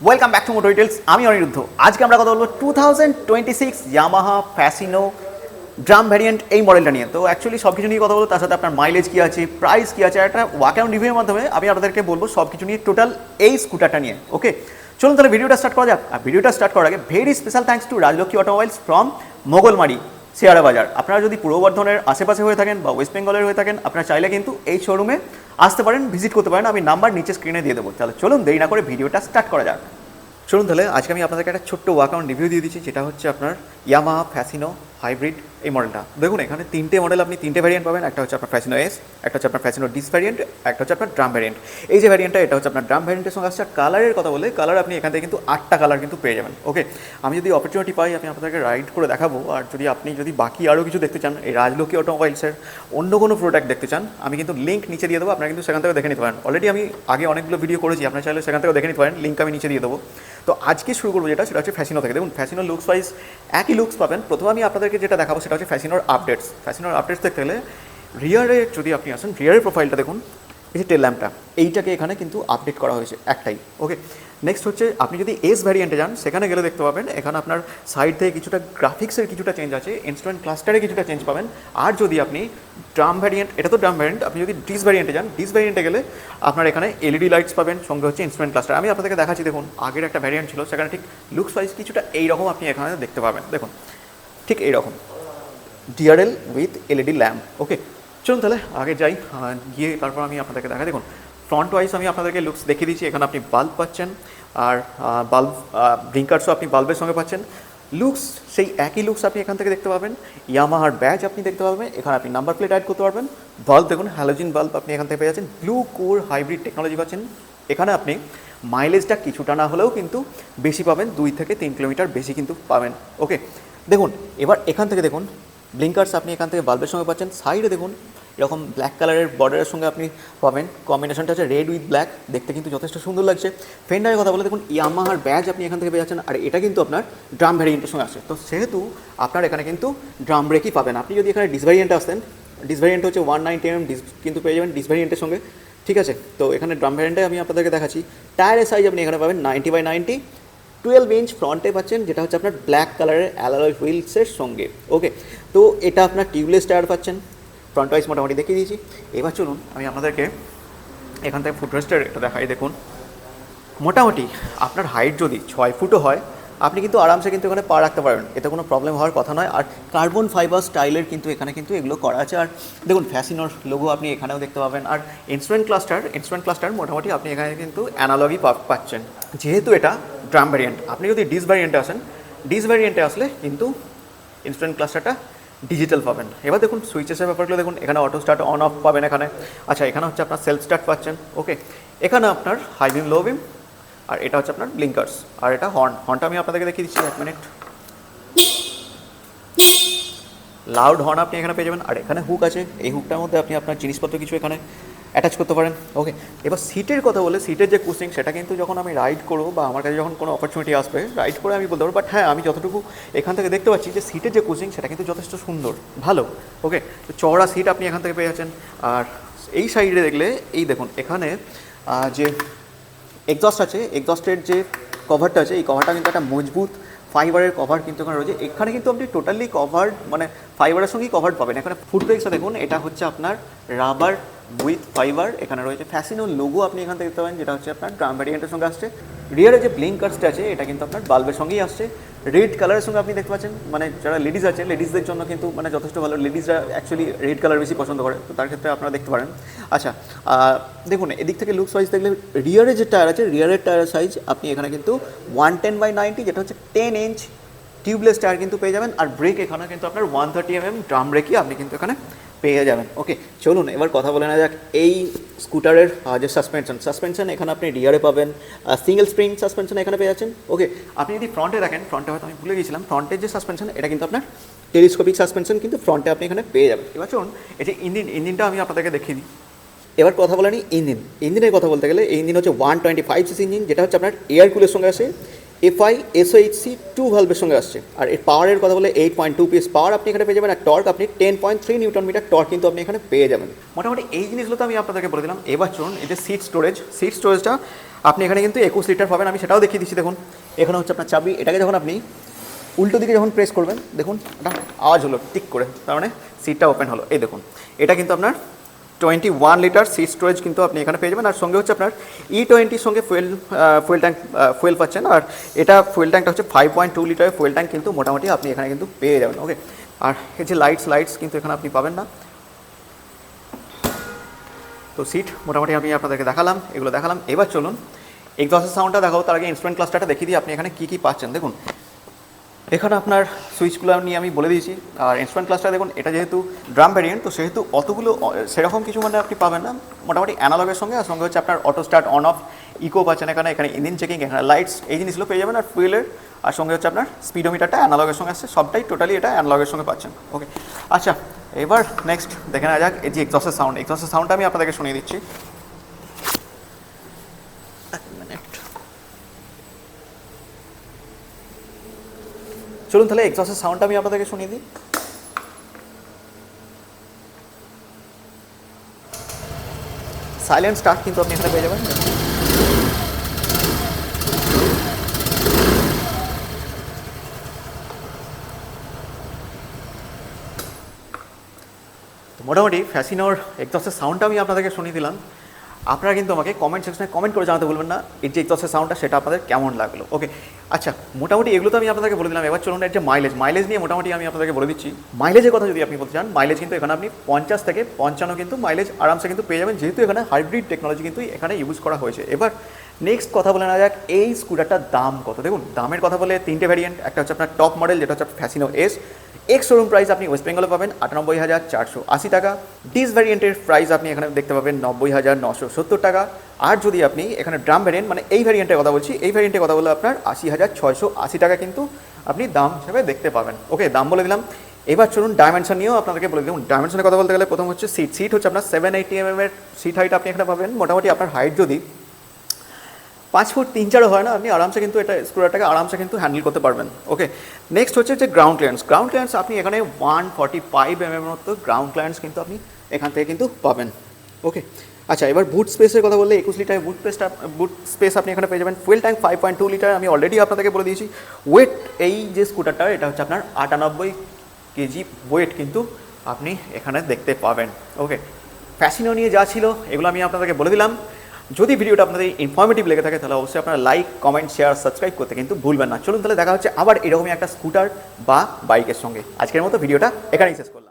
Welcome back to motor details. আমি অনিরুদ্ধ। আজকে আমরা কথা বলবো 2026 ইয়ামাহা ফ্যাসিনো ড্রাম ভ্যারিয়েন্ট এই মডেলটা নিয়ে। তো অ্যাকচুয়ালি সব কিছু নিয়ে কথা বলবো, তার সাথে আপনার মাইলেজ কী আছে, প্রাইস কী আছে, একটা ওয়াকআউট রিভিউর মাধ্যমে আমি আপনাদেরকে বলবো সব কিছু নিয়ে টোটাল এই স্কুটারটা নিয়ে। ওকে, চলুন তাহলে ভিডিওটা স্টার্ট করা যাক। আর ভিডিওটা স্টার্ট করার আগে very special thanks to Rajlakshmi automobiles from Mogalmari, শেয়ারা বাজার। আপনারা যদি পূর্ব বর্ধমানের আশেপাশে হয়ে থাকেন বা ওয়েস্ট বেঙ্গলের হয়ে থাকেন, আপনারা চাইলে কিন্তু এই শোরুমে আসতে পারেন, ভিজিট করতে পারেন। আমি নাম্বার নিচে স্ক্রিনে দিয়ে দেবো। তাহলে চলুন দেরি না করে ভিডিওটা স্টার্ট করা যাক। চলুন তাহলে আজকে আমি আপনাদেরকে একটা ছোট্ট ওয়াকআউট রিভিউ দিয়ে দিচ্ছি, যেটা হচ্ছে আপনার ইয়ামাহা ফ্যাসিনো হাইব্রিড এই মডেলটা। দেখুন এখানে তিনটে মডেল, আপনি তিনটে ভ্যারিয়েন্ট পাবেন। একটা হচ্ছে আপনার ফ্যাসিনো এস, একটা হচ্ছে আপনার ফ্যাসিনো ডিস ভ্যারিয়েন্ট, একটা হচ্ছে আপনার ড্রাম ভ্যারিয়েন্ট। এই যে ভ্যারিয়েন্টটা, এটা হচ্ছে আপনার ড্রাম ভ্যারিয়েন্টের সঙ্গে আসছে। কালারের কথা বলে, কালার আপনি এখান থেকে কিন্তু 8টা কালার কিন্তু পেয়ে যাবেন। ওকে, আমি যদি অপরচুনিটি পাই আমি আপনাদেরকে রাইড করে দেখাবো। আর যদি বাকি আরও কিছু দেখতে চান, এই রাজলক্ষ্মী অটোমোবাইলসের অন্য কোনো প্রোডাক্ট দেখতে চান, আমি কিন্তু লিঙ্ক নিচে দিয়ে দেবো। আপনারা কিন্তু সেখান থেকে দেখে নিতে পারেন। অলরেডি আমি আগে অনেকগুলো ভিডিও করেছি, আপনারা চাইলে সেখান থেকেও দেখে নিতে পারেন। লিঙ্ক আমি নিচে দিয়ে দেবো। তো আজকে শুরু করবো যেটা, সেটা হচ্ছে ফ্যাসিনো থেকে। দেখুন ফ্যাসিনো লুকস ওয়াইজ একই লুকস পাবেন। প্রথমে আমি আপনাদেরকে যেটা দেখাবো সেটা হচ্ছে ফ্যাসিনোর আপডেটস। ফ্যাসিনোর আপডেটস দেখতে গেলে রিয়ারে যদি আপনি আসেন, রিয়ারের প্রোফাইলটা দেখুন, এই যে টেল ল্যাম্পটা, এইটাকে এখানে কিন্তু আপডেট করা হয়েছে একটাই। ওকে, নেক্সট হচ্ছে আপনি যদি এস ভ্যারিয়েন্টে যান, সেখানে গেলে দেখতে পাবেন এখানে আপনার সাইড থেকে কিছুটা গ্রাফিক্সের কিছুটা চেঞ্জ আছে, ইনস্ট্রুমেন্ট ক্লাস্টারে কিছুটা চেঞ্জ পাবেন। আর যদি আপনি ড্রাম ভ্যারিয়েন্ট, এটা তো ড্রাম ভ্যারিয়েন্ট, আপনি যদি ডিস ভ্যারিয়েন্টে যান, ডিস ভ্যারিয়েন্টে গেলে আপনার এখানে এলইডি লাইটস পাবেন, সঙ্গে হচ্ছে ইনস্ট্রুমেন্ট ক্লাস্টার। আমি আপনাদেরকে দেখাচ্ছি, দেখুন আগের একটা ভ্যারিয়েন্ট ছিল, সেখানে ঠিক লুকস ওয়াইজ কিছুটা এইরকম আপনি এখানে দেখতে পাবেন। দেখুন ঠিক এইরকম ডিআরএল উইথ এলইডি ল্যাম্প। ওকে, চলুন তাহলে আগে যাই, গিয়ে তারপর আমি আপনাদেরকে দেখাই। দেখুন ফ্রন্ট ওয়াইজ আমি আপনাদেরকে লুকস দেখিয়ে দিচ্ছি। এখানে আপনি বাল্ব পাচ্ছেন, আর বাল্ব ব্লিঙ্কার্সও আপনি বাল্বের সঙ্গে পাচ্ছেন। লুকস সেই একই লুকস আপনি এখান থেকে দেখতে পাবেন। ইয়ামাহার ব্যাজ আপনি দেখতে পাবেন, এখানে আপনি নাম্বার প্লেট অ্যাড করতে পারবেন। বাল্ব দেখুন, হ্যালোজিন বাল্ব আপনি এখান থেকে পেয়ে যাচ্ছেন। ব্লু কোর হাইব্রিড টেকনোলজি পাচ্ছেন। এখানে আপনি মাইলেজটা কিছুটা না হলেও কিন্তু বেশি পাবেন, 2 থেকে 3 কিলোমিটার বেশি কিন্তু পাবেন। ওকে, দেখুন এবার এখান থেকে দেখুন ব্লিঙ্কার্স আপনি এখান থেকে বাল্বের সঙ্গে পাচ্ছেন। সাইডে দেখুন এরকম ব্ল্যাক কালারের বর্ডারের সঙ্গে আপনি পাবেন। কম্বিনেশনটা হচ্ছে রেড উইথ ব্ল্যাক, দেখতে কিন্তু যথেষ্ট সুন্দর লাগছে। ফেন্ডারের কথা বলে দেখুন ইয়ামাহার ব্যাজ আপনি এখান থেকে পেয়ে যাচ্ছেন। আর এটা কিন্তু আপনার ড্রাম ভ্যারিয়েন্টের সঙ্গে আসে, তো সেহেতু আপনার এখানে কিন্তু ড্রাম ব্রেকই পাবেন। আপনি যদি এখানে ডিস ভ্যারিয়েন্টে আসতেন, ডিস ভ্যারিয়েন্ট হচ্ছে 190mm ডিস কিন্তু পেয়ে যাবেন ডিস ভ্যারিয়েন্টের সঙ্গে। ঠিক আছে, তো এখানে ড্রাম ভ্যারিয়েন্টে আমি আপনাদেরকে দেখাচ্ছি। টায়ারের সাইজ আপনি এখানে পাবেন 90/90, 12 ইঞ্চ ফ্রন্টে পাচ্ছেন, যেটা হচ্ছে আপনার ব্ল্যাক কালারের অ্যালয় হুইলসের সঙ্গে। ওকে, তো এটা আপনার টিউবলেস টায়ার পাচ্ছেন। ফ্রন্ট ওয়াইজ মোটামুটি দেখিয়ে দিয়েছি। এবার চলুন আমি আপনাদেরকে এখান থেকে ফুটরেস্টের একটা দেখাই। দেখুন মোটামুটি আপনার হাইট যদি 6 ফুটও হয়, আপনি কিন্তু আরামসে কিন্তু এখানে পা রাখতে পারবেন, এতে কোনো প্রবলেম হওয়ার কথা নয়। আর কার্বন ফাইবার স্টাইলের কিন্তু এখানে কিন্তু এগুলো করা আছে। আর দেখুন ফ্যাসিনোর লোগো আপনি এখানেও দেখতে পাবেন। আর ইনস্ট্রুমেন্ট ক্লাস্টার মোটামুটি আপনি এখানে কিন্তু অ্যানালগই পাচ্ছেন। যেহেতু এটা ড্রাম ভ্যারিয়েন্ট, আপনি যদি ডিস ভ্যারিয়েন্টে আসেন, ডিস ভ্যারিয়েন্টে আসলে কিন্তু ইনস্ট্রুমেন্ট ক্লাস্টারটা ডিজিটাল পাবেন। এবার দেখুন সুইচেসের ব্যাপারগুলো দেখুন, এখানে অটো স্টার্ট অন অফ পাবেন এখানে। আচ্ছা, এখানে হচ্ছে আপনার সেলফ স্টার্ট পাচ্ছেন। ওকে, এখানে আপনার হাই বিম লো বিম, আর এটা হচ্ছে আপনার ব্লিঙ্কার্স, আর এটা হর্নটা আমি আপনাদেরকে দেখিয়ে দিচ্ছি 1 মিনিট। লাউড হর্ন আপনি এখানে পেয়ে যাবেন। আর এখানে হুক আছে, এই হুকটার মধ্যে আপনি আপনার জিনিসপত্র কিছু এখানে অ্যাটাচ করতে পারেন। ওকে, এবার সিটের কথা বলে, সিটের যে কুশিং, সেটা কিন্তু যখন আমি রাইড করবো বা আমার কাছে যখন কোনো অপরচুনিটি আসবে রাইড করে আমি বলতে পারবো। বাট হ্যাঁ, আমি যতটুকু এখান থেকে দেখতে পাচ্ছি যে সিটের যে কুশিং সেটা কিন্তু যথেষ্ট সুন্দর, ভালো। ওকে, তো চওড়া সিট আপনি এখান থেকে পেয়ে যাচ্ছেন। আর এই সাইডে দেখলে এই দেখুন এখানে যে এক্সস্ট আছে, এক্সস্টের যে কভারটা আছে, এই কভারটা কিন্তু একটা মজবুত ফাইবারের কভার কিন্তু এখানে রয়েছে। এখানে কিন্তু আপনি টোটালি কভার, মানে ফাইবারের সঙ্গেই কভার পাবেন। এখানে ফুট ব্রেকসটা দেখুন, এটা হচ্ছে আপনার রাবার উইথ ফাইবার। এখানে রয়েছে ফ্যাসিনোর লোগো আপনি এখান থেকে দেখতে পাবেন, যেটা হচ্ছে আপনার ড্রাম ভ্যারিয়েন্টের সঙ্গে আসছে। রিয়ারে যে ব্লিঙ্কার্সটা আছে, এটা কিন্তু আপনার বাল্বের সঙ্গেই আসছে। রেড কালারের সঙ্গে আপনি দেখতে পাচ্ছেন, মানে যারা লেডিস আছে, লেডিসদের জন্য কিন্তু মানে যথেষ্ট ভালো। লেডিসরা অ্যাকচুয়ালি রেড কালার বেশি পছন্দ করে, তো তার ক্ষেত্রে আপনারা দেখতে পারেন। আচ্ছা, দেখুন এদিক থেকে লুকস ওয়াইজ দেখলে রিয়ারে যে টায়ার আছে, রিয়ারের টায়ার সাইজ আপনি এখানে কিন্তু 110/90, যেটা হচ্ছে 10 ইঞ্চ টিউবলেস টায়ার কিন্তু পেয়ে যাবেন। আর ব্রেক এখানে কিন্তু আপনার 130mm ড্রাম ব্রেকই আপনি কিন্তু এখানে পেয়ে যাবেন। ওকে, চলুন এবার কথা বলে নেওয়া যাক এই স্কুটারের যে সাসপেনশন এখানে আপনি রিয়ারে পাবেন, সিঙ্গেল স্প্রিং সাসপেনশন এখানে পেয়ে যাচ্ছেন। ওকে, আপনি যদি ফ্রন্টে দেখেন, ফ্রন্টে হয়তো আমি ভুলে গিয়েছিলাম, ফ্রন্টের যে সাসপেনশন এটা কিন্তু আপনার টেলিস্কোপিক সাসপেনশন কিন্তু ফ্রন্টে আপনি এখানে পেয়ে যাবেন। এবার চলুন এই যে ইঞ্জিনটা আমি আপনাদেরকে দেখিয়ে দিই। এবার কথা বলে নিই ইঞ্জিনের কথা বলতে গেলে, এই ইঞ্জিন হচ্ছে 125cc ইঞ্জিন, যেটা হচ্ছে আপনার এয়ার কুলের সঙ্গে আসে। FI SOHC 2 ভালভের সঙ্গে আসছে। আর এর পাওয়ারের কথা বলে 8.2 PS পাওয়ার আপনি এখানে পেয়ে যাবেন। আর টর্ক আপনি 10.3 নিউটন মিটার টর্ক কিন্তু আপনি এখানে পেয়ে যাবেন। মোটামুটি এই জিনিসগুলো তো আমি আপনাদেরকে বলে দিলাম। এবার চলুন এই যে সিট স্টোরেজটা আপনি এখানে কিন্তু 21 লিটার পাবেন, আমি সেটাও দেখিয়ে দিচ্ছি। দেখুন এখানে হচ্ছে আপনার চাবি, এটাকে যখন আপনি উল্টো দিকে যখন প্রেস করবেন দেখুন এটা আওয়াজ হলো টিক করে, তার মানে সিটটা ওপেন হলো। এই দেখুন এটা কিন্তু আপনার 21 লিটার সিট স্টোরেজ কিন্তু আপনি এখানে পেয়ে যাবেন। আর সঙ্গে হচ্ছে আপনার E20 সঙ্গে ফুয়েল পাচ্ছেন। আর এটা ফুয়েল ট্যাঙ্কটা হচ্ছে 5.2 লিটারের ফুয়েল ট্যাঙ্ক কিন্তু মোটামুটি আপনি এখানে কিন্তু পেয়ে যাবেন। ওকে, আর এই যে লাইটস কিন্তু এখানে আপনি পাবেন না। তো সিট মোটামুটি আমি আপনাদেরকে দেখালাম, এগুলো দেখালাম। এবার চলুন এক্সস্টের সাউন্ডটা দেখাবো, তার আগে ইনস্ট্রুমেন্ট ক্লাস্টারটা দেখিয়ে দিই আপনি এখানে কী কী পাচ্ছেন। দেখুন এখানে আপনার সুইচগুলো নিয়ে আমি বলে দিয়েছি। আর ইনস্ট্রুমেন্ট ক্লাসটা দেখুন, এটা যেহেতু ড্রাম ভ্যারিয়েন্ট তো সেহেতু অতগুলো সেরকম কিছু মানে আপনি পাবেন না, মোটামুটি অ্যানালগের সঙ্গে। আর সঙ্গে হচ্ছে আপনার auto start on off, eco পাচ্ছেন এখানে, এখানে ইঞ্জিন চেকিং, এখানে লাইটস, এই জিনিসগুলো পেয়ে যাবেন। আর ফুয়েলের আর সঙ্গে হচ্ছে আপনার স্পিডোমিটারটা অ্যানালগের সঙ্গে আসছে, সবটাই টোটালি এটা অ্যানালগের সঙ্গে পাচ্ছেন। ওকে, আচ্ছা এবার নেক্সট দেখে নেওয়া যাক এই যে এক্সস্টের সাউন্ডটা আমি আপনাদেরকে শুনিয়ে দিচ্ছি। চলুন তাহলে এক্সস্টের সাউন্ডটা আমি আপনাদেরকে শুনিয়ে দিই। সাইলেন্ট স্টার্ট কিন্তু আপনি এখানে পেয়ে যাবেন। মোটামুটি ফ্যাসিনোর এক্সস্টের সাউন্ডটা আমি আপনাদেরকে শুনিয়ে দিলাম। আপনারা কিন্তু আমাকে কমেন্ট সেকশনে কমেন্ট করে জানাতে বলবেন না এই যে এক্সস্টের সাউন্ডটা সেটা আপনাদের কেমন লাগলো। ওকে, আচ্ছা মোটামুটি এগুলো তো আমি আপনাদেরকে বলে দিলাম। এবার চলুন এর যে মাইলেজ নিয়ে মোটামুটি আমি আপনাদেরকে বলে দিচ্ছি। মাইলেজের কথা যদি আপনি বলতে চান, মাইলেজ কিন্তু এখানে আপনি 50 থেকে 55 কিন্তু মাইলেজ আরামসে কিন্তু পেয়ে যাবেন, যেহেতু এখানে হাইব্রিড টেকনোলজি কিন্তু এখানে ইউজ করা হয়েছে। এবার নেক্সট কথা বলে নেওয়া যাক এই স্কুটারটার দাম কত। দেখুন দামের কথা বলে তিনটে ভ্যারিয়েন্ট, একটা হচ্ছে আপনার টপ মডেল যেটা হচ্ছে Fascino S, ex showroom price আপনি ওয়েস্ট বেঙ্গলে পাবেন 98,480 টাকা। ডিস ভ্যারিয়েন্টের প্রাইস আপনি এখানে দেখতে পাবেন 90,970 টাকা। আর যদি আপনি এখানে ড্রাম ভ্যারিয়েন্ট মানে এই ভ্যারিয়েন্টের কথা বলছি, এই ভ্যারিয়েন্টের কথা বলে আপনার 80,680 টাকা কিন্তু আপনি দাম হিসাবে দেখতে পাবেন। ওকে, দাম বলে দিলাম। এবার চলুন ডাইমেনশন নিয়েও আপনাদেরকে বলে দিলাম। ডাইমেনশনের কথা বলতে গেলে প্রথম হচ্ছে সিট হচ্ছে আপনার 780 mm এর সিট হাইট আপনি এখানে পাবেন। মোটামুটি আপনার হাইট যদি 5 ফুট 3-4 হয় না, আপনি আরামসে কিন্তু এটা স্কুটারটাকে আরামসে কিন্তু হ্যান্ডেল করতে পারবেন। ওকে, নেক্সট হচ্ছে যে গ্রাউন্ড ক্লিয়ারেন্স আপনি এখানে 145 mm মতো গ্রাউন্ড ক্লিয়ারেন্স কিন্তু আপনি এখান থেকে কিন্তু পাবেন। ওকে, আচ্ছা এবার বুট স্পেসের কথা বললে 21 লিটার বুট স্পেস আপনি এখানে পেয়ে যাবেন। ফুয়েল ট্যাঙ্ক 5.2 লিটার আমি অলরেডি আপনাদেরকে বলে দিয়েছি। ওয়েট এই যে স্কুটারটা এটা হচ্ছে আপনার 98 কেজি ওয়েট কিন্তু আপনি এখানে দেখতে পাবেন। ওকে, ফ্যাসিনো নিয়ে যা ছিল এগুলো আমি আপনাদেরকে বলে দিলাম। যদি ভিডিওটা আপনাদের ইনফরমেটিভ লেগে থাকে তাহলে অবশ্যই আপনারা লাইক, কমেন্ট, শেয়ার, সাবস্ক্রাইব করতে কিন্তু ভুলবেন না। চলুন তাহলে দেখা হচ্ছে আবার এরকমই একটা স্কুটার বা বাইকের সঙ্গে। আজকের মতো ভিডিওটা এখানেই শেষ করলাম।